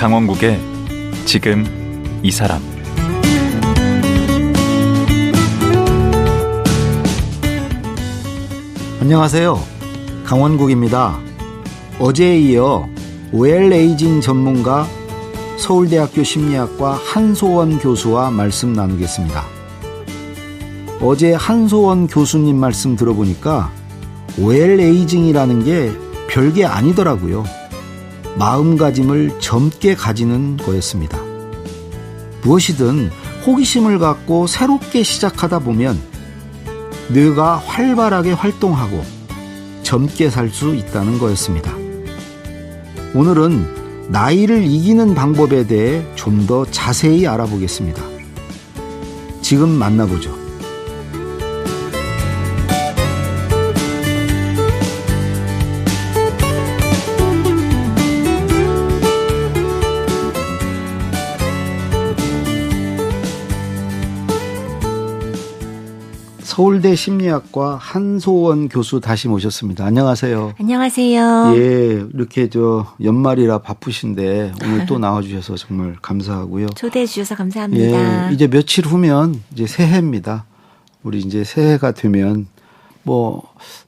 강원국의 지금 이 사람. 안녕하세요. 강원국입니다. 어제에 이어 웰에이징 전문가 서울대학교 심리학과 한소원 교수와 말씀 나누겠습니다. 어제 한소원 교수님 말씀 들어보니까 웰에이징이라는 게 별게 아니더라고요. 마음가짐을 젊게 가지는 거였습니다. 무엇이든 호기심을 갖고 새롭게 시작하다 보면 뇌가 활발하게 활동하고 젊게 살 수 있다는 거였습니다. 오늘은 나이를 이기는 방법에 대해 좀 더 자세히 알아보겠습니다. 지금 만나보죠. 서울대 심리학과 한소원 교수 다시 모셨습니다. 안녕하세요. 안녕하세요. 예, 이렇게 연말이라 바쁘신데 오늘 또 나와주셔서 정말 감사하고요. 초대해 주셔서 감사합니다. 예, 이제 며칠 후면 이제 새해입니다. 우리 이제 새해가 되면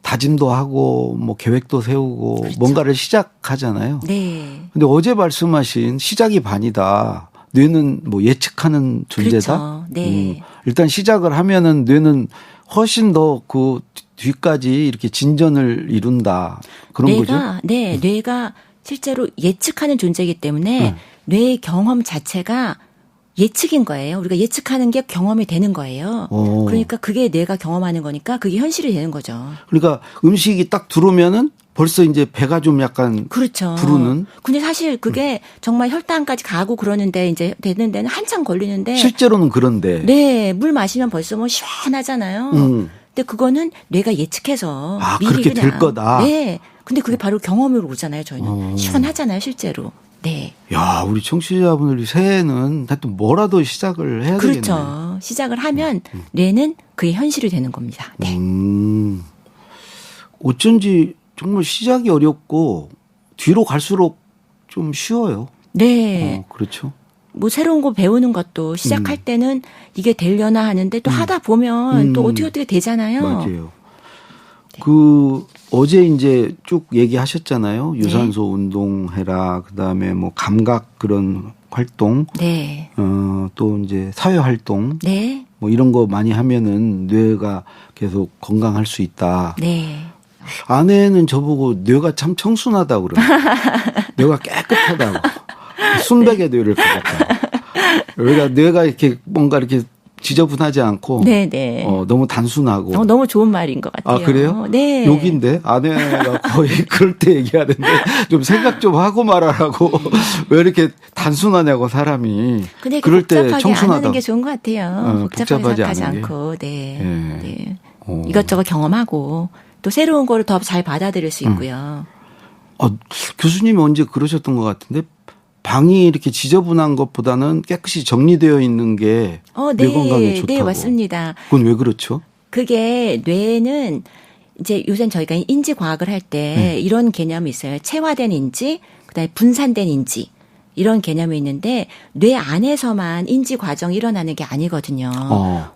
다짐도 하고 계획도 세우고 그렇죠. 뭔가를 시작하잖아요. 네. 근데 어제 말씀하신 시작이 반이다. 뇌는 예측하는 존재다. 그렇죠. 네. 일단 시작을 하면은 뇌는 훨씬 더 그 뒤까지 이렇게 진전을 이룬다. 그런 거죠? 네, 뇌가 실제로 예측하는 존재이기 때문에 뇌의 경험 자체가 예측인 거예요. 우리가 예측하는 게 경험이 되는 거예요. 그러니까 그게 뇌가 경험하는 거니까 그게 현실이 되는 거죠. 그러니까 음식이 딱 들어오면은 벌써 이제 배가 좀 약간 그렇죠. 부르는. 근데 사실 그게 정말 혈당까지 가고 그러는데 이제 되는 데는 한참 걸리는데 실제로는 그런데. 네, 물 마시면 벌써 시원하잖아요. 근데 그거는 뇌가 예측해서 미리 그렇게 그냥 될 거다. 네. 근데 그게 바로 경험으로 오잖아요. 저희는 시원하잖아요, 실제로. 네. 야, 우리 청취자분들이 새해는 하여튼 뭐라도 시작을 해야 되겠네요. 그렇죠. 시작을 하면 뇌는 그게 현실이 되는 겁니다. 네. 어쩐지 정말 시작이 어렵고 뒤로 갈수록 좀 쉬워요. 네. 그렇죠. 새로운 거 배우는 것도 시작할 때는 이게 되려나 하는데 또 하다 보면 또 어떻게 되잖아요. 맞아요. 네. 어제 이제 쭉 얘기하셨잖아요. 유산소 운동해라. 그다음에 감각 그런 활동. 네. 또 이제 사회 활동. 네. 이런 거 많이 하면은 뇌가 계속 건강할 수 있다. 네. 아내는 저보고 뇌가 참 청순하다고 그래요. 뇌가 깨끗하다고. 순백의 뇌를 갖았다. 그러니까 뇌가 이렇게 뭔가 이렇게 지저분하지 않고 네네. 너무 단순하고. 너무 좋은 말인 것 같아요. 아, 그래요? 네. 욕인데 아내가 거의 그럴 때 얘기하는데 좀 생각 좀 하고 말하라고. 왜 이렇게 단순하냐고 사람이. 근데 그럴 때 복잡하게 청순하다. 안 하는 게 좋은 것 같아요. 복잡하게 생각하지 않고. 네. 네. 이것저것 경험하고 또 새로운 거를 더 잘 받아들일 수 있고요. 교수님이 언제 그러셨던 것 같은데 방이 이렇게 지저분한 것보다는 깨끗이 정리되어 있는 게 뇌 건강에 좋다고. 네, 맞습니다. 그건 왜 그렇죠? 그게 뇌는 이제 요새 저희가 인지 과학을 할 때 이런 개념이 있어요. 체화된 인지, 그다음에 분산된 인지. 이런 개념이 있는데 뇌 안에서만 인지 과정이 일어나는 게 아니거든요.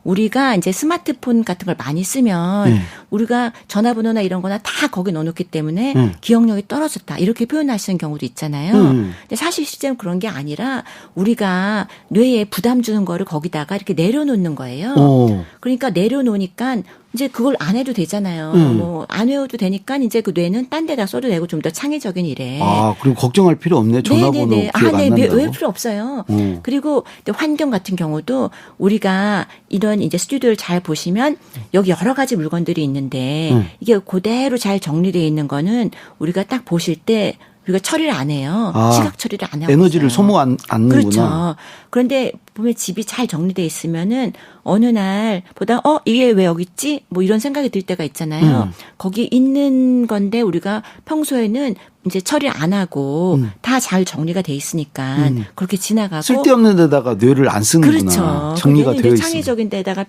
우리가 이제 스마트폰 같은 걸 많이 쓰면 우리가 전화번호나 이런 거나 다 거기 넣어놓기 때문에 기억력이 떨어졌다. 이렇게 표현하시는 경우도 있잖아요. 근데 사실 실제는 그런 게 아니라 우리가 뇌에 부담 주는 거를 거기다가 이렇게 내려놓는 거예요. 그러니까 내려놓으니까 이제 그걸 안 해도 되잖아요. 안 외워도 되니까 이제 그 뇌는 딴 데다 써도 되고 좀 더 창의적인 일에. 그리고 걱정할 필요 없네. 전화번호 기억 안 난다고. 외울 필요 없어요. 그리고 환경 같은 경우도 우리가 이런 이제 스튜디오를 잘 보시면 여기 여러 가지 물건들이 있는데 이게 그대로 잘 정리되어 있는 거는 우리가 딱 보실 때 우리가 처리를 안 해요. 시각 처리를 안 하고 에너지를 있어요. 소모 않는구나. 그렇죠. 그런데 보면 집이 잘 정리되어 있으면은 어느 날보다 이게 왜 여기 있지? 이런 생각이 들 때가 있잖아요. 거기 있는 건데 우리가 평소에는 이제 처리 안 하고 다 잘 정리가 돼 있으니까 그렇게 지나가고 쓸데없는 데다가 뇌를 안 쓰는구나. 그렇죠. 정리가 되어 있으면. 창의적인 데다가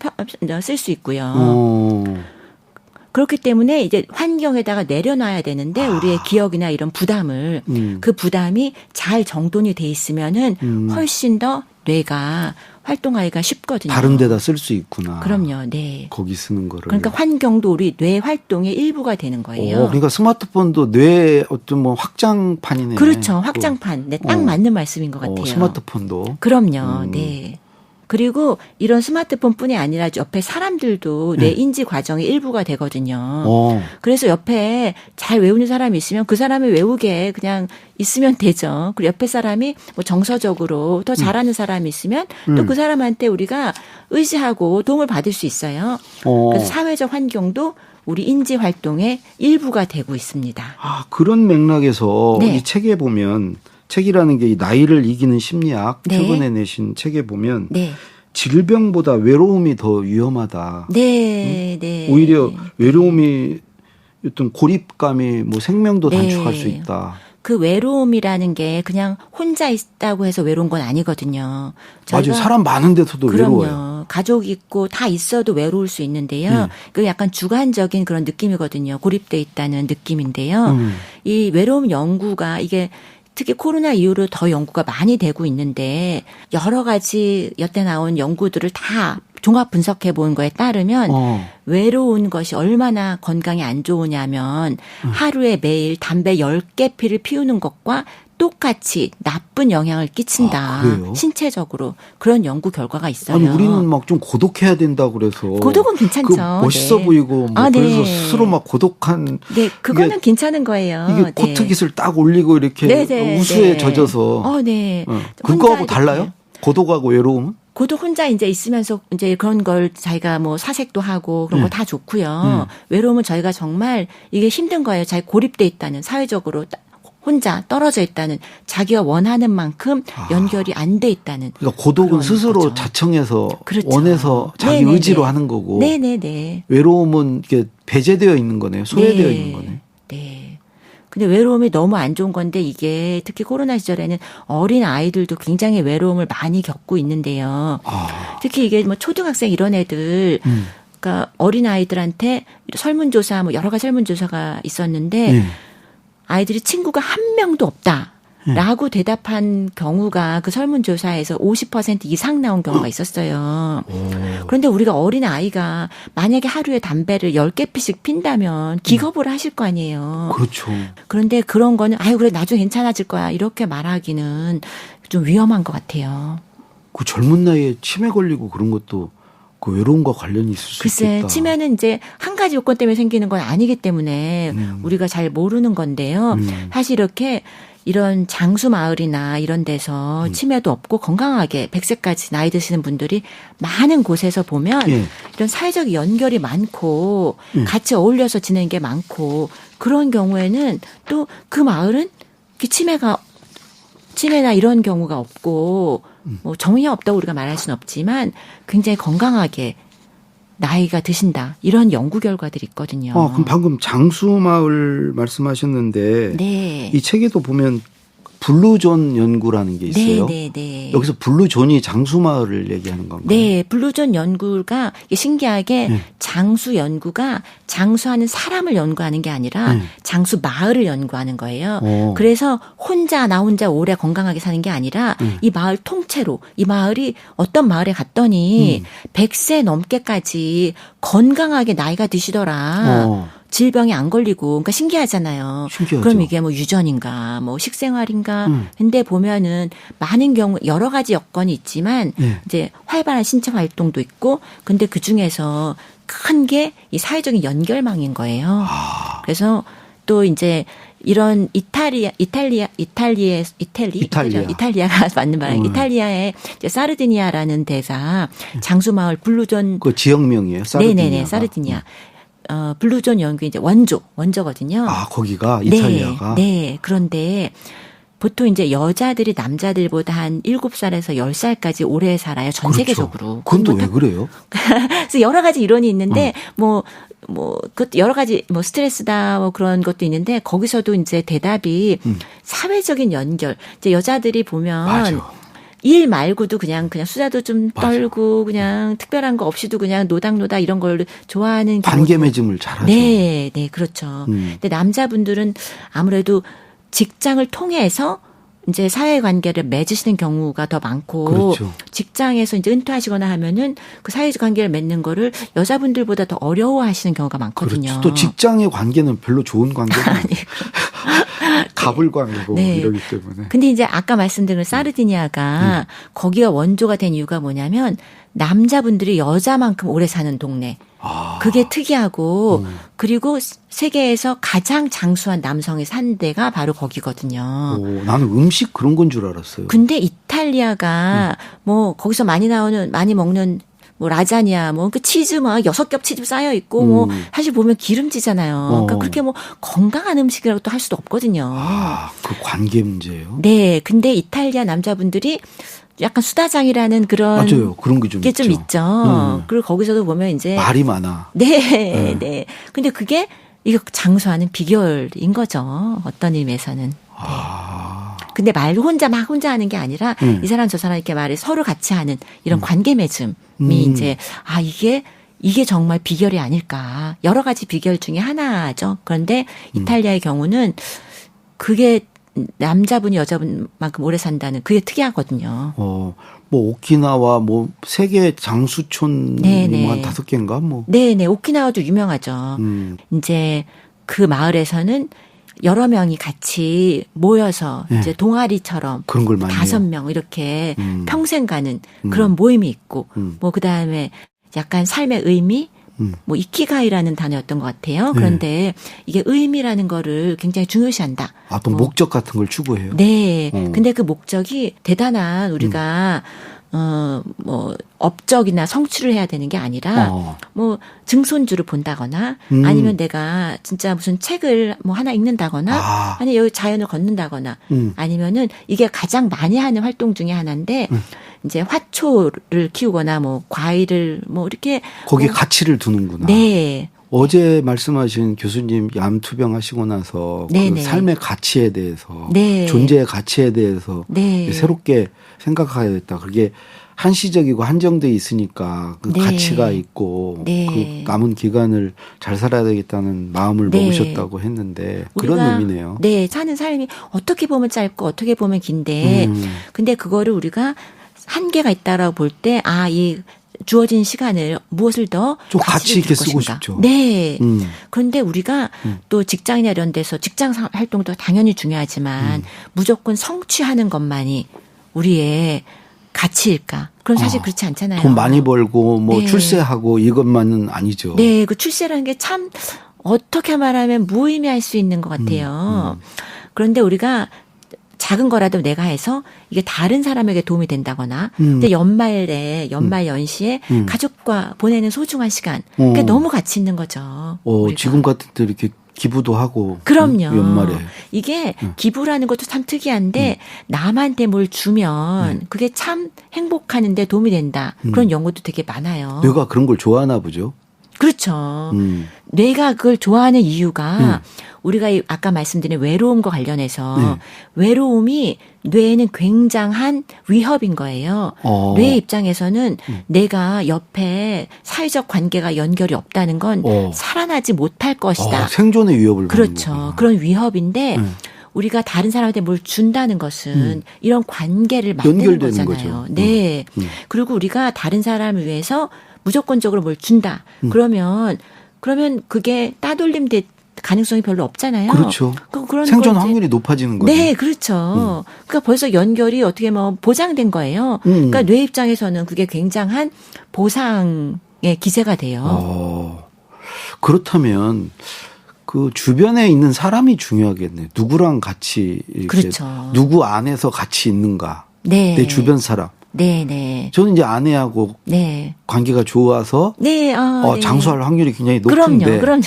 쓸 수 있고요. 그렇기 때문에 이제 환경에다가 내려놔야 되는데 우리의 기억이나 이런 부담을 그 부담이 잘 정돈이 돼 있으면은 훨씬 더 뇌가 활동하기가 쉽거든요. 다른 데다 쓸 수 있구나. 그럼요. 네. 거기 쓰는 거를. 그러니까 환경도 우리 뇌 활동의 일부가 되는 거예요. 그러니까 스마트폰도 뇌 어떤 뭐 확장판이네. 그렇죠. 확장판. 네, 딱 맞는 말씀인 것 같아요. 스마트폰도. 그럼요. 네. 그리고 이런 스마트폰뿐이 아니라 옆에 사람들도 뇌 인지 과정의 일부가 되거든요. 그래서 옆에 잘 외우는 사람이 있으면 그 사람이 외우게 그냥 있으면 되죠. 그리고 옆에 사람이 뭐 정서적으로 더 잘하는 사람이 있으면 또 그 사람한테 우리가 의지하고 도움을 받을 수 있어요. 그래서 사회적 환경도 우리 인지 활동의 일부가 되고 있습니다. 그런 맥락에서 네. 이 책에 보면 책이라는 게 이 나이를 이기는 심리학 네. 최근에 내신 책에 보면 네. 질병보다 외로움이 더 위험하다. 네. 네. 오히려 외로움이 어떤 고립감이 뭐 생명도 네. 단축할 수 있다. 그 외로움이라는 게 그냥 혼자 있다고 해서 외로운 건 아니거든요. 맞아요. 사람 많은 데서도 그럼요. 외로워요. 가족 있고 다 있어도 외로울 수 있는데요. 그 약간 주관적인 그런 느낌이거든요. 고립돼 있다는 느낌인데요. 이 외로움 연구가 이게 특히 코로나 이후로 더 연구가 많이 되고 있는데 여러 가지 여태 나온 연구들을 다 종합 분석해 본 거에 따르면 외로운 것이 얼마나 건강에 안 좋으냐면 하루에 매일 담배 10개 피를 피우는 것과 똑같이 나쁜 영향을 끼친다. 그래요? 신체적으로. 그런 연구 결과가 있어요. 아니 우리는 막 좀 고독해야 된다 그래서 고독은 괜찮죠. 멋있어 네. 보이고 뭐 네. 그래서 스스로 막 고독한 네, 그거는 괜찮은 거예요. 이게 네. 코트깃을 딱 올리고 이렇게 네네, 우수에 네. 젖어서 네. 그거하고 혼자 달라요? 이렇게. 고독하고 외로움은? 고독 혼자 이제 있으면서 이제 그런 걸 자기가 뭐 사색도 하고 그런 거 다 좋고요. 외로움은 저희가 정말 이게 힘든 거예요. 자기 고립돼 있다는 사회적으로 혼자 떨어져 있다는 자기가 원하는 만큼 연결이 안 돼 있다는. 그러니까 고독은 그런 스스로 거죠. 자청해서 그렇죠. 원해서 자기 네네네. 의지로 하는 거고 네네네. 외로움은 이게 배제되어 있는 거네요. 소외되어 있는 거네. 네. 근데 외로움이 너무 안 좋은 건데 이게 특히 코로나 시절에는 어린 아이들도 굉장히 외로움을 많이 겪고 있는데요. 특히 이게 뭐 초등학생 이런 애들 그러니까 어린 아이들한테 설문조사 뭐 여러 가지 설문조사가 있었는데 아이들이 친구가 한 명도 없다라고 대답한 경우가 그 설문조사에서 50% 이상 나온 경우가 있었어요. 그런데 우리가 어린 아이가 만약에 하루에 담배를 10개 피씩 핀다면 기겁을 하실 거 아니에요. 그렇죠. 그런데 그런 거는 아유 그래 나중에 괜찮아질 거야 이렇게 말하기는 좀 위험한 것 같아요. 그 젊은 나이에 치매 걸리고 그런 것도 그 외로움과 관련이 있을 수 글쎄 있겠다. 치매는 이제 한 가지 요건 때문에 생기는 건 아니기 때문에 우리가 잘 모르는 건데요. 사실 이렇게 이런 장수 마을이나 이런 데서 치매도 없고 건강하게 100세까지 나이 드시는 분들이 많은 곳에서 보면 이런 사회적 연결이 많고 같이 어울려서 지내는 게 많고 그런 경우에는 또 그 마을은 치매나 이런 경우가 없고 뭐 전혀 없다고 우리가 말할 수는 없지만 굉장히 건강하게 나이가 드신다. 이런 연구 결과들이 있거든요. 그럼 방금 장수마을 말씀하셨는데 네. 이 책에도 보면 블루존 연구라는 게 있어요. 네. 여기서 블루존이 장수마을을 얘기하는 건가요? 네, 블루존 연구가 신기하게 장수 연구가 장수하는 사람을 연구하는 게 아니라 장수 마을을 연구하는 거예요. 그래서 나 혼자 오래 건강하게 사는 게 아니라 이 마을 통째로 이 마을이 어떤 마을에 갔더니 100세 넘게까지 건강하게 나이가 드시더라. 질병이 안 걸리고, 그러니까 신기하잖아요. 신기하죠. 그럼 이게 뭐 유전인가, 뭐 식생활인가. 근데 보면은 많은 경우 여러 가지 여건이 있지만 이제 활발한 신체 활동도 있고, 근데 그 중에서 큰 게 이 사회적인 연결망인 거예요. 그래서 또 이제 이런 이탈리아가 맞는 말이에요. 이탈리아의 이제 사르디니아라는 데사 장수마을 블루존 그 지역명이에요. 사르디니아가. 네네네 사르디니아. 블루존 연구 이제 원조거든요. 거기가 이탈리아가. 네. 그런데 보통 이제 여자들이 남자들보다 한 7살에서 10살까지 오래 살아요. 전 그렇죠. 세계적으로. 그건 또 왜 그래요? 그래서 여러 가지 이론이 있는데 그 여러 가지 뭐 스트레스다 뭐 그런 것도 있는데 거기서도 이제 대답이 사회적인 연결. 이제 여자들이 보면 맞아. 일 말고도 그냥 수다도 좀 떨고 그냥 특별한 거 없이도 그냥 노닥노닥 이런 걸 좋아하는 관계 경우도- 맺음을 잘하죠. 네, 네, 그렇죠. 근데 남자분들은 아무래도 직장을 통해서 이제 사회관계를 맺으시는 경우가 더 많고 그렇죠. 직장에서 이제 은퇴하시거나 하면은 그 사회관계를 맺는 거를 여자분들보다 더 어려워하시는 경우가 많거든요. 그렇죠. 또 직장의 관계는 별로 좋은 관계가 아니에요. 갑을 관계고 네. 이러기 때문에. 근데 이제 아까 말씀드린 사르디니아가 거기가 원조가 된 이유가 뭐냐면 남자분들이 여자만큼 오래 사는 동네. 그게 특이하고 그리고 세계에서 가장 장수한 남성이 산 데가 바로 거기거든요. 오, 나는 음식 그런 건 줄 알았어요. 근데 이탈리아가 뭐 거기서 많이 먹는 뭐 라자냐, 뭐 그 치즈 막 6겹 치즈 쌓여 있고 뭐 사실 보면 기름지잖아요. 그러니까 그렇게 뭐 건강한 음식이라고 또 할 수도 없거든요. 그 관계 문제예요. 네, 근데 이탈리아 남자분들이 약간 수다장이라는 그런 맞아요. 그런 게 좀 게 있죠. 좀 있죠. 그리고 거기서도 보면 이제 말이 많아. 네, 네. 근데 그게 이거 장수하는 비결인 거죠. 어떤 의미에서는. 근데 말 혼자 하는 게 아니라 이 사람 저 사람 이렇게 말을 서로 같이 하는 이런 관계 맺음이 이제 이게 정말 비결이 아닐까. 여러 가지 비결 중에 하나죠. 그런데 이탈리아의 경우는 그게 남자분이 여자분만큼 오래 산다는 그게 특이하거든요. 뭐 오키나와 뭐 세계 장수촌이 네네. 뭐 한 5개인가 뭐. 네네. 오키나와도 유명하죠. 이제 그 마을에서는 여러 명이 같이 모여서 네. 이제 동아리처럼 그런 걸 많이 해요. 5명 이렇게 평생 가는 그런 모임이 있고 뭐 그다음에 약간 삶의 의미 뭐 이키가이라는 단어였던 것 같아요. 그런데 이게 의미라는 거를 굉장히 중요시한다. 또 목적 같은 걸 추구해요. 네. 근데 그 목적이 대단한 우리가 뭐 업적이나 성취를 해야 되는 게 아니라 뭐 증손주를 본다거나 아니면 내가 진짜 무슨 책을 뭐 하나 읽는다거나 아니 여기 자연을 걷는다거나 아니면은 이게 가장 많이 하는 활동 중에 하나인데 이제 화초를 키우거나 뭐 과일을 뭐 이렇게 거기에 가치를 두는구나. 네. 어제 말씀하신 교수님 암투병 하시고 나서 그 네네. 삶의 가치에 대해서 네. 존재의 가치에 대해서 네. 새롭게 생각하야겠다. 그게 한시적이고 한정돼 있으니까 그 네. 가치가 있고 네. 그 남은 기간을 잘 살아야 되겠다는 마음을 네. 먹으셨다고 했는데 그런 의미네요. 네, 사는 삶이 어떻게 보면 짧고 어떻게 보면 긴데 근데 그거를 우리가 한계가 있다라고 볼 때 이 주어진 시간을 무엇을 더 좀 가치 있게 쓰고 것인가. 싶죠. 네. 그런데 우리가 또 직장이나 이런 데서 직장 활동도 당연히 중요하지만 무조건 성취하는 것만이 우리의 가치일까? 그럼 사실 그렇지 않잖아요. 돈 많이 벌고 뭐 네. 출세하고 이것만은 아니죠. 네, 그 출세라는 게 참 어떻게 말하면 무의미할 수 있는 것 같아요. 그런데 우리가 작은 거라도 내가 해서 이게 다른 사람에게 도움이 된다거나 근데 연말 연시에 가족과 보내는 소중한 시간 그게 너무 가치 있는 거죠. 우리가. 지금 같은 때 이렇게 기부도 하고 그럼요. 연말에 이게 기부라는 것도 참 특이한데 남한테 뭘 주면 그게 참 행복하는데 도움이 된다. 그런 연구도 되게 많아요. 뇌가 그런 걸 좋아하나 보죠. 그렇죠. 뇌가 그걸 좋아하는 이유가 우리가 아까 말씀드린 외로움과 관련해서 외로움이 뇌에는 굉장한 위협인 거예요. 뇌 입장에서는 내가 옆에 사회적 관계가 연결이 없다는 건 살아나지 못할 것이다. 생존의 위협을 그렇죠. 받는 거구나. 그런 위협인데 우리가 다른 사람한테 뭘 준다는 것은 이런 관계를 만드는 연결되는 거잖아요. 거죠. 네. 그리고 우리가 다른 사람을 위해서 무조건적으로 뭘 준다. 그러면 그게 따돌림 될 가능성이 별로 없잖아요. 그렇죠. 그런 생존 걸 이제- 확률이 높아지는 거죠. 네, 그렇죠. 그러니까 벌써 연결이 어떻게 보장된 거예요. 그러니까 뇌 입장에서는 그게 굉장한 보상의 기세가 돼요. 그렇다면 그 주변에 있는 사람이 중요하겠네요. 누구랑 같이 이렇게 그렇죠. 누구 안에서 같이 있는가. 네. 내 주변 사람. 네, 네. 저는 이제 아내하고 네. 관계가 좋아서 네, 네. 장수할 확률이 굉장히 높은데 그럼요.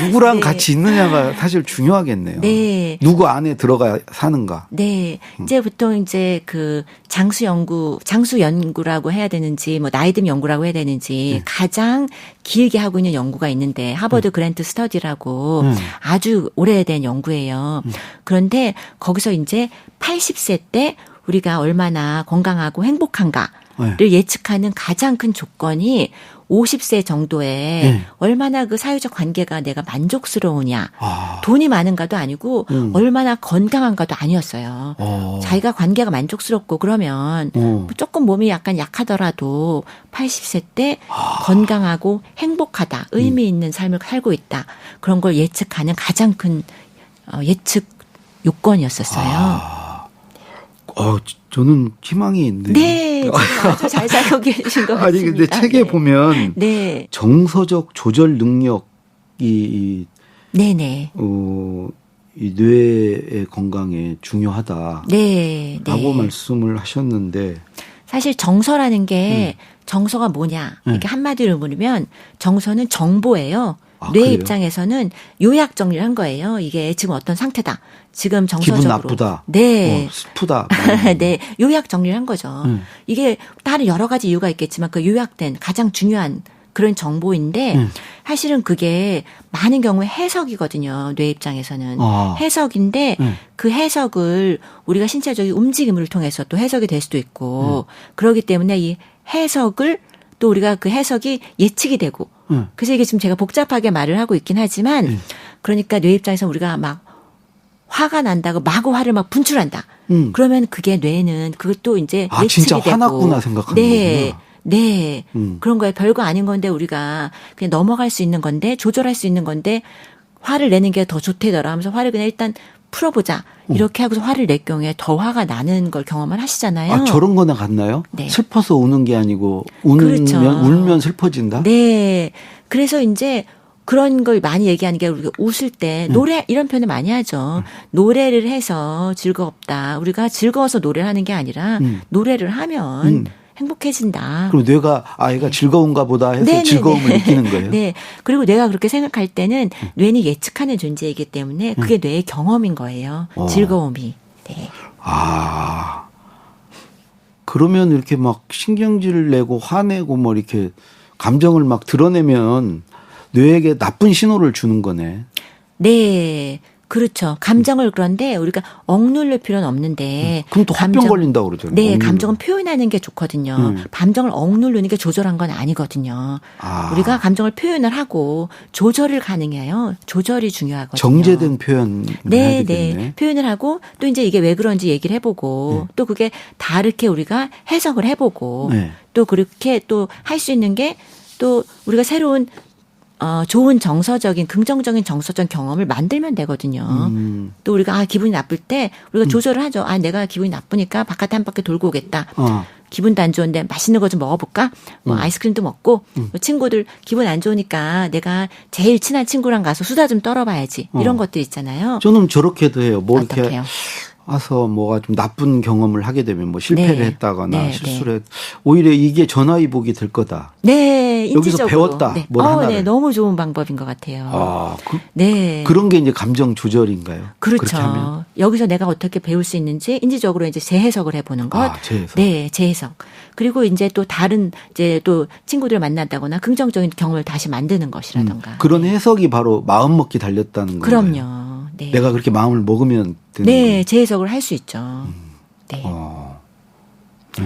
누구랑 네. 같이 있느냐가 사실 중요하겠네요. 네. 누구 안에 들어가 사는가. 네. 이제 보통 이제 그 장수 연구라고 해야 되는지 뭐 나이듦 연구라고 해야 되는지 가장 길게 하고 있는 연구가 있는데 하버드 그랜트 스터디라고 아주 오래된 연구예요. 그런데 거기서 이제 80세 때 우리가 얼마나 건강하고 행복한가를 네. 예측하는 가장 큰 조건이 50세 정도에 네. 얼마나 그 사회적 관계가 내가 만족스러우냐. 아. 돈이 많은가도 아니고 얼마나 건강한가도 아니었어요. 자기가 관계가 만족스럽고 그러면 조금 몸이 약간 약하더라도 80세 때 건강하고 행복하다. 의미 있는 삶을 살고 있다. 그런 걸 예측하는 가장 큰 예측 요건이었었어요. 저는 희망이 있네요. 네, 지금 아주 잘 살고 계신 것 같습니다. 아니 근데 책에 네. 보면 네, 정서적 조절 능력이 네네. 이 뇌의 건강에 중요하다라고 네, 네. 말씀을 하셨는데 사실 정서라는 게 정서가 뭐냐 이렇게 한마디로 물으면 정서는 정보예요. 아, 뇌 그래요? 입장에서는 요약 정리를 한 거예요. 이게 지금 어떤 상태다. 지금 정서적으로. 기분 나쁘다. 네. 슬프다. 네. 요약 정리를 한 거죠. 이게 다른 여러 가지 이유가 있겠지만 그 요약된 가장 중요한 그런 정보인데 사실은 그게 많은 경우에 해석이거든요. 뇌 입장에서는. 해석인데 그 해석을 우리가 신체적인 움직임을 통해서 또 해석이 될 수도 있고 그렇기 때문에 이 해석을 또 우리가 그 해석이 예측이 되고 그래서 이게 지금 제가 복잡하게 말을 하고 있긴 하지만 그러니까 뇌 입장에서 우리가 막 화가 난다고 마구 화를 막 분출한다. 그러면 그게 뇌는 그것도 이제 예측이 진짜 되고. 화났구나 생각하는 네. 거구나. 네. 그런 거예요. 별거 아닌 건데 우리가 그냥 넘어갈 수 있는 건데 조절할 수 있는 건데 화를 내는 게 더 좋대더라 하면서 화를 그냥 일단 풀어보자. 이렇게 하고서 화를 낼 경우에 더 화가 나는 걸 경험을 하시잖아요. 저런 거나 같나요? 네. 슬퍼서 우는 게 아니고 그렇죠. 울면 슬퍼진다? 네. 그래서 이제 그런 걸 많이 얘기하는 게 우리가 웃을 때 노래 이런 표현을 많이 하죠. 노래를 해서 즐겁다. 우리가 즐거워서 노래를 하는 게 아니라 노래를 하면 행복해진다. 그럼 뇌가 얘가 즐거운가 보다 해서 네네네. 즐거움을 느끼는 거예요? 네. 그리고 뇌가 그렇게 생각할 때는 뇌는 예측하는 존재이기 때문에 그게 뇌의 경험인 거예요. 즐거움이. 네. 그러면 이렇게 막 신경질을 내고 화내고 뭐 이렇게 감정을 막 드러내면 뇌에게 나쁜 신호를 주는 거네. 네. 그렇죠. 감정을 그런데 우리가 억누를 필요는 없는데. 그럼 또 화병 걸린다고 그러잖아요. 네. 억누르면. 감정은 표현하는 게 좋거든요. 감정을 억누르는 게 조절한 건 아니거든요. 우리가 감정을 표현을 하고 조절을 가능해요. 조절이 중요하거든요. 정제된 표현을 네, 해야 되겠네. 네. 표현을 하고 또 이제 이게 왜 그런지 얘기를 해보고 또 그게 다르게 우리가 해석을 해보고 또 그렇게 또 할 수 있는 게 또 우리가 새로운 좋은 정서적인 긍정적인 정서적 경험을 만들면 되거든요. 또 우리가 기분이 나쁠 때 우리가 조절을 하죠. 내가 기분이 나쁘니까 바깥에 한 바퀴 돌고 오겠다. 기분도 안 좋은데 맛있는 거 좀 먹어볼까? 아이스크림도 먹고 친구들 기분 안 좋으니까 내가 제일 친한 친구랑 가서 수다 좀 떨어봐야지. 이런 것들 있잖아요. 저는 저렇게도 해요. 뭐 어떻게 이렇게 해요? 와서 뭐가 좀 나쁜 경험을 하게 되면 뭐 실패를 네. 했다거나 네, 실수를 오히려 이게 전화위복이 될 거다. 네, 여기서 인지적으로. 배웠다. 네. 뭘 하나를. 네, 너무 좋은 방법인 것 같아요. 네. 그런 게 이제 감정 조절인가요? 그렇게 하면? 그렇죠. 여기서 내가 어떻게 배울 수 있는지 인지적으로 이제 재해석을 해보는 것. 재해석. 네, 재해석. 그리고 이제 또 다른 이제 또 친구들을 만난다거나 긍정적인 경험을 다시 만드는 것이라던가. 그런 해석이 바로 마음 먹기 달렸다는 거예요. 그럼요. 네. 내가 그렇게 마음을 먹으면 되는 네, 거예요. 재해석을 할 수 있죠. 네.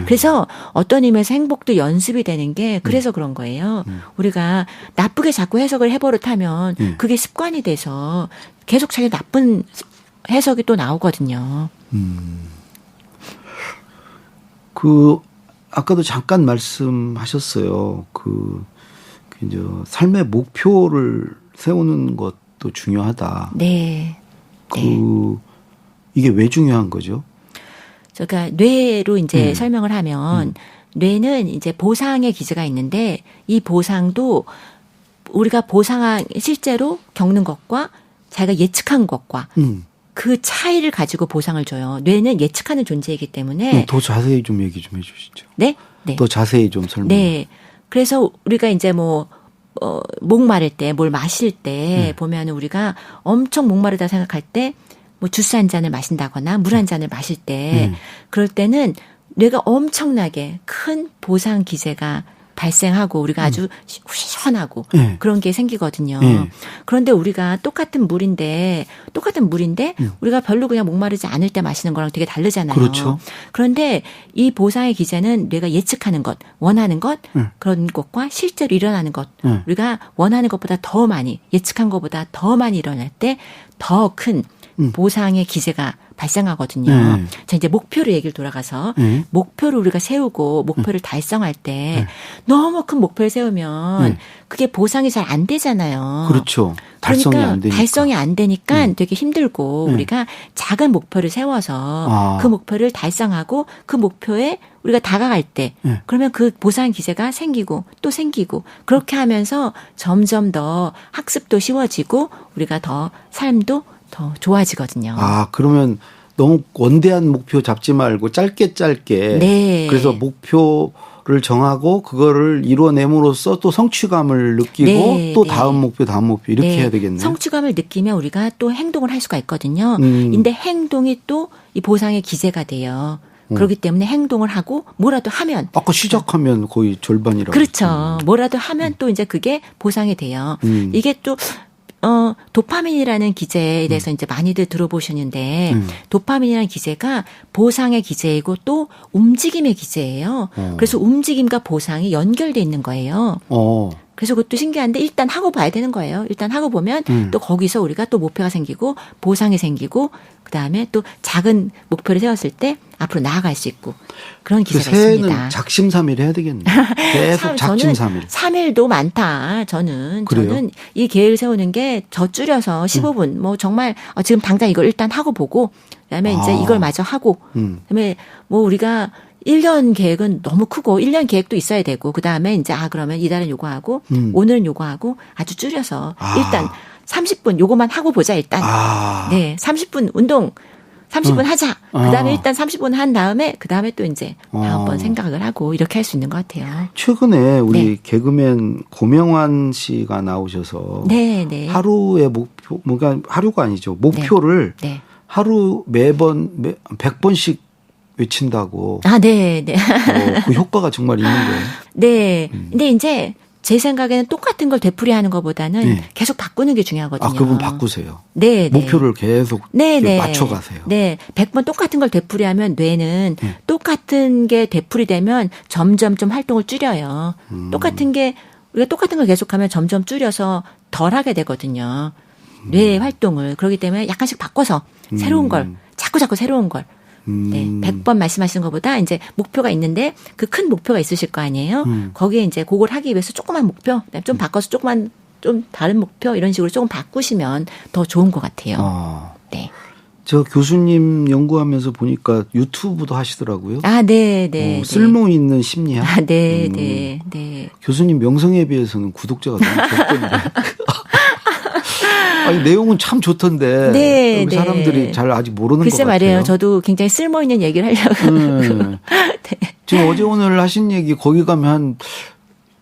그래서 어떤 의미에서 행복도 연습이 되는 게 그래서 그런 거예요. 우리가 나쁘게 자꾸 해석을 해버릇하면 그게 습관이 돼서 계속 자기 나쁜 해석이 또 나오거든요. 아까도 잠깐 말씀하셨어요. 이제 삶의 목표를 세우는 것도 중요하다. 네. 이게 왜 중요한 거죠? 그러니까 뇌로 이제 설명을 하면 뇌는 이제 보상의 기제가 있는데 이 보상도 우리가 실제로 겪는 것과 자기가 예측한 것과 그 차이를 가지고 보상을 줘요. 뇌는 예측하는 존재이기 때문에. 더 자세히 좀 얘기 좀 해주시죠. 네? 네. 더 자세히 좀 설명해. 네. 그래서 우리가 이제 목 마를 때, 뭘 마실 때 보면 우리가 엄청 목마르다 생각할 때 뭐 주스 한 잔을 마신다거나 물 한 잔을 마실 때 그럴 때는 뇌가 엄청나게 큰 보상 기제가 발생하고 우리가 아주 시원하고 네. 그런 게 생기거든요. 네. 그런데 우리가 똑같은 물인데 우리가 별로 그냥 목마르지 않을 때 마시는 거랑 되게 다르잖아요. 그렇죠. 그런데 이 보상의 기제는 뇌가 예측하는 것, 원하는 것 그런 것과 실제로 일어나는 것 우리가 원하는 것보다 더 많이 예측한 것보다 더 많이 일어날 때 더 큰 보상의 기제가 발생하거든요. 자, 이제 목표로 얘기를 돌아가서 목표를 우리가 세우고 목표를 달성할 때 너무 큰 목표를 세우면 그게 보상이 잘 안 되잖아요. 그렇죠. 달성이 그러니까 안 되니까. 달성이 안 되니까 되게 힘들고 우리가 작은 목표를 세워서 그 목표를 달성하고 그 목표에 우리가 다가갈 때 그러면 그 보상 기제가 생기고 또 생기고 그렇게 하면서 점점 더 학습도 쉬워지고 우리가 더 삶도 더 좋아지거든요. 아, 그러면 너무 원대한 목표 잡지 말고 짧게 네. 그래서 목표를 정하고 그거를 이뤄냄으로써 또 성취감을 느끼고 네, 또 네. 다음 목표 이렇게 네. 해야 되겠네요. 성취감을 느끼면 우리가 또 행동을 할 수가 있거든요. 근데 행동이 또 이 보상의 기제가 돼요. 그렇기 때문에 행동을 하고 뭐라도 하면 아까 시작하면 거의 절반이라고. 그렇죠. 뭐라도 하면 또 이제 그게 보상이 돼요. 이게 또 도파민이라는 기제에 대해서 이제 많이들 들어보셨는데 도파민이라는 기제가 보상의 기제이고 또 움직임의 기제예요. 그래서 움직임과 보상이 연결돼 있는 거예요. 그래서 그것도 신기한데 일단 하고 봐야 되는 거예요. 일단 하고 보면 또 거기서 우리가 또 목표가 생기고 보상이 생기고 그다음에 또 작은 목표를 세웠을 때 앞으로 나아갈 수 있고 그런 기제가 있습니다. 새해는 작심삼일 해야 되겠네요. 계속 작심삼일. 3일도 많다. 저는 이 계획을 세우는 게 저 줄여서 15분 뭐 정말 지금 당장 이걸 일단 하고 보고 그다음에 이제 이걸 마저 하고 그다음에 뭐 우리가 1년 계획은 너무 크고 1년 계획도 있어야 되고 그다음에 이제 그러면 이달은 요거 하고 오늘은 요거 하고 아주 줄여서 일단 30분 요거만 하고 보자 일단. 네. 30분 운동 30분 하자. 그다음에 일단 30분 한 다음에 그다음에 또 이제 다음번 생각을 하고 이렇게 할 수 있는 것 같아요. 최근에 우리 개그맨 고명환 씨가 나오셔서 네. 하루의 목표 뭔가 하루가 아니죠. 목표를 하루 매번 100번씩 외친다고. 네. 그 효과가 정말 있는 거예요. 네. 근데 이제 제 생각에는 똑같은 걸 되풀이하는 것보다는 계속 바꾸는 게 중요하거든요. 그분 바꾸세요. 네. 목표를 계속 맞춰가세요. 네. 100번 똑같은 걸 되풀이하면 뇌는 똑같은 게 되풀이되면 점점 좀 활동을 줄여요. 우리가 똑같은 걸 계속하면 점점 줄여서 덜 하게 되거든요. 뇌의 활동을. 그렇기 때문에 약간씩 바꿔서 새로운 걸, 자꾸 새로운 걸. 네, 100번 말씀하시는 것보다 이제 목표가 있는데 그 큰 목표가 있으실 거 아니에요. 거기에 이제 그걸 하기 위해서 조그만 목표, 좀 바꿔서 좀 다른 목표 이런 식으로 조금 바꾸시면 더 좋은 것 같아요. 네. 저 교수님 연구하면서 보니까 유튜브도 하시더라고요. 네. 쓸모 있는 심리학. 네. 교수님 명성에 비해서는 구독자가 너무 적던데. 아니, 내용은 참 좋던데. 여기 사람들이 잘 아직 모르는 것 같아요. 글쎄 말이에요. 저도 굉장히 쓸모 있는 얘기를 하려고. 지금 어제 오늘 하신 얘기 거기 가면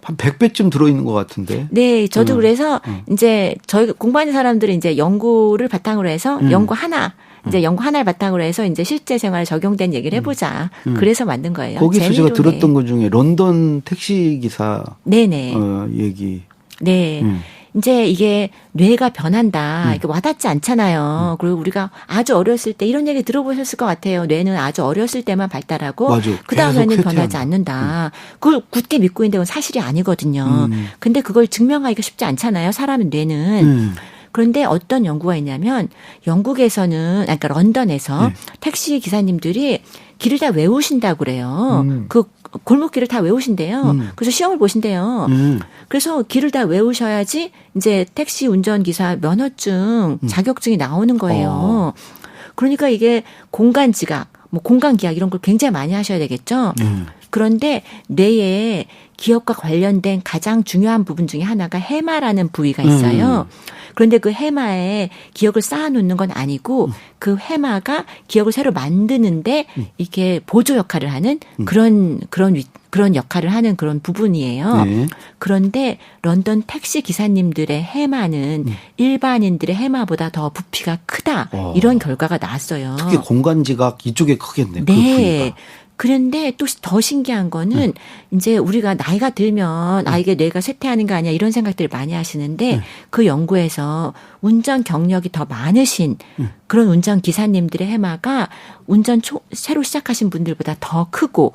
한 100배쯤 들어있는 것 같은데. 네, 저도 그래서 이제 저희 공부하는 사람들이 이제 연구를 바탕으로 해서 연구 하나를 바탕으로 해서 이제 실제 생활에 적용된 얘기를 해보자. 그래서 만든 거예요. 거기서 제가 들었던 것 중에 런던 택시기사. 네네. 얘기. 네. 이제 이게 뇌가 변한다. 이게 와닿지 않잖아요. 그리고 우리가 아주 어렸을 때 이런 얘기 들어보셨을 것 같아요. 뇌는 아주 어렸을 때만 발달하고 그 다음에는 변하지 않는다. 그걸 굳게 믿고 있는데 그건 사실이 아니거든요. 근데 그걸 증명하기가 쉽지 않잖아요. 사람의 뇌는. 그런데 어떤 연구가 있냐면 영국에서는 그러니까 런던에서 택시 기사님들이 길을 다 외우신다고 그래요. 그 골목길을 다 외우신대요. 그래서 시험을 보신대요. 그래서 길을 다 외우셔야지 이제 택시 운전기사 면허증, 자격증이 나오는 거예요. 그러니까 이게 공간 지각, 뭐 공간 기억 이런 걸 굉장히 많이 하셔야 되겠죠. 그런데 뇌에 기억과 관련된 가장 중요한 부분 중에 하나가 해마라는 부위가 있어요. 그런데 그 해마에 기억을 쌓아놓는 건 아니고 그 해마가 기억을 새로 만드는데 이렇게 보조 역할을 하는 그런 역할을 하는 그런 부분이에요. 그런데 런던 택시 기사님들의 해마는 일반인들의 해마보다 더 부피가 크다. 이런 결과가 나왔어요. 특히 공간 지각 이쪽에 크겠네. 네. 그런데 또 더 신기한 거는 이제 우리가 나이가 들면 이게 뇌가 쇠퇴하는 거 아니야 이런 생각들을 많이 하시는데 그 연구에서 운전 경력이 더 많으신 그런 운전 기사님들의 해마가 운전 새로 시작하신 분들보다 더 크고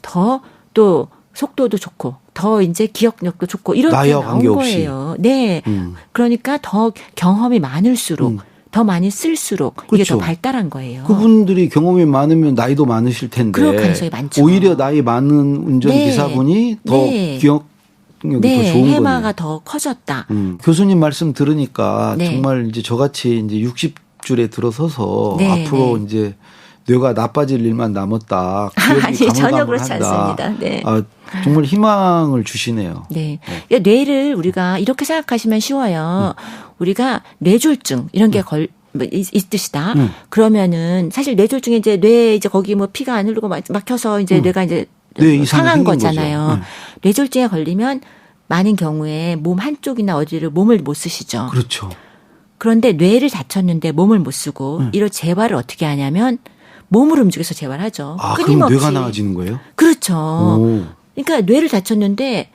더 또 속도도 좋고 더 이제 기억력도 좋고 이렇게 나온 거예요. 네. 그러니까 더 경험이 많을수록 더 많이 쓸수록 그렇죠. 이게 더 발달한 거예요. 그분들이 경험이 많으면 나이도 많으실 텐데 그럴 가능성이 많죠. 오히려 나이 많은 운전기사분이 더 기억력이 더 좋은 거네요. 해마가 더 커졌다. 교수님 말씀 들으니까 네. 정말 이제 저같이 이제 60줄에 들어서서 네, 앞으로 네. 이제 뇌가 나빠질 일만 남았다. 아니, 기억이 전혀 그렇지 가물가물한다. 않습니다. 네. 정말 희망을 주시네요. 네. 뇌를 우리가 이렇게 생각하시면 쉬워요. 우리가 뇌졸중 이런 게 있듯이다. 그러면은 사실 뇌졸중에 이제 뇌에 이제 거기 뭐 피가 안 흐르고 막혀서 이제 뇌가 이제 상한 거잖아요. 뇌졸중에 걸리면 많은 경우에 몸 한쪽이나 어디를 몸을 못 쓰시죠. 그렇죠. 그런데 뇌를 다쳤는데 몸을 못 쓰고 이런 재활을 어떻게 하냐면 몸을 움직여서 재활하죠. 그럼 끊임없이. 뇌가 나아지는 거예요? 그렇죠. 오. 그러니까 뇌를 다쳤는데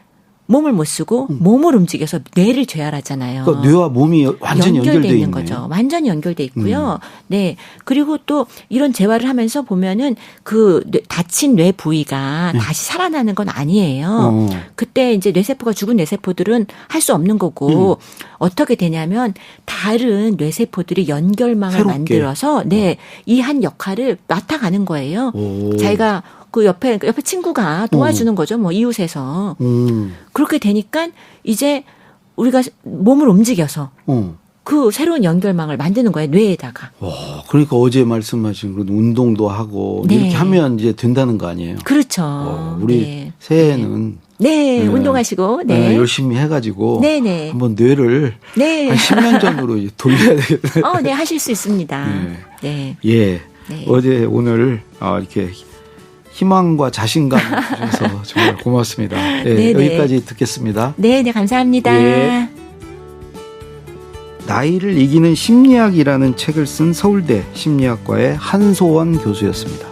몸을 못 쓰고 몸을 움직여서 뇌를 재활하잖아요. 그러니까 뇌와 몸이 완전히 연결돼 있는 있네요. 거죠. 완전히 연결돼 있고요. 네. 그리고 또 이런 재활을 하면서 보면은 그 다친 뇌 부위가 다시 살아나는 건 아니에요. 그때 이제 뇌세포가 죽은 뇌세포들은 할 수 없는 거고 어떻게 되냐면 다른 뇌세포들이 연결망을 새롭게. 만들어서 이 한 역할을 맡아가는 거예요. 오. 자기가 그 옆에 친구가 도와주는 거죠. 뭐 이웃에서. 그렇게 되니까 이제 우리가 몸을 움직여서 그 새로운 연결망을 만드는 거예요. 뇌에다가. 그러니까 어제 말씀하신 그런 운동도 하고 네. 이렇게 하면 이제 된다는 거 아니에요? 그렇죠. 우리 네. 새해에는 네, 운동하시고, 네. 열심히 해가지고 네네. 한번 뇌를 네. 한 10년 전으로 이제 돌려야 되겠네요. 네, 하실 수 있습니다. 네. 예. 네. 어제 오늘 이렇게 희망과 자신감 주셔서 정말 고맙습니다. 네, 네네. 여기까지 듣겠습니다. 네, 감사합니다. 예. 나이를 이기는 심리학이라는 책을 쓴 서울대 심리학과의 한소원 교수였습니다.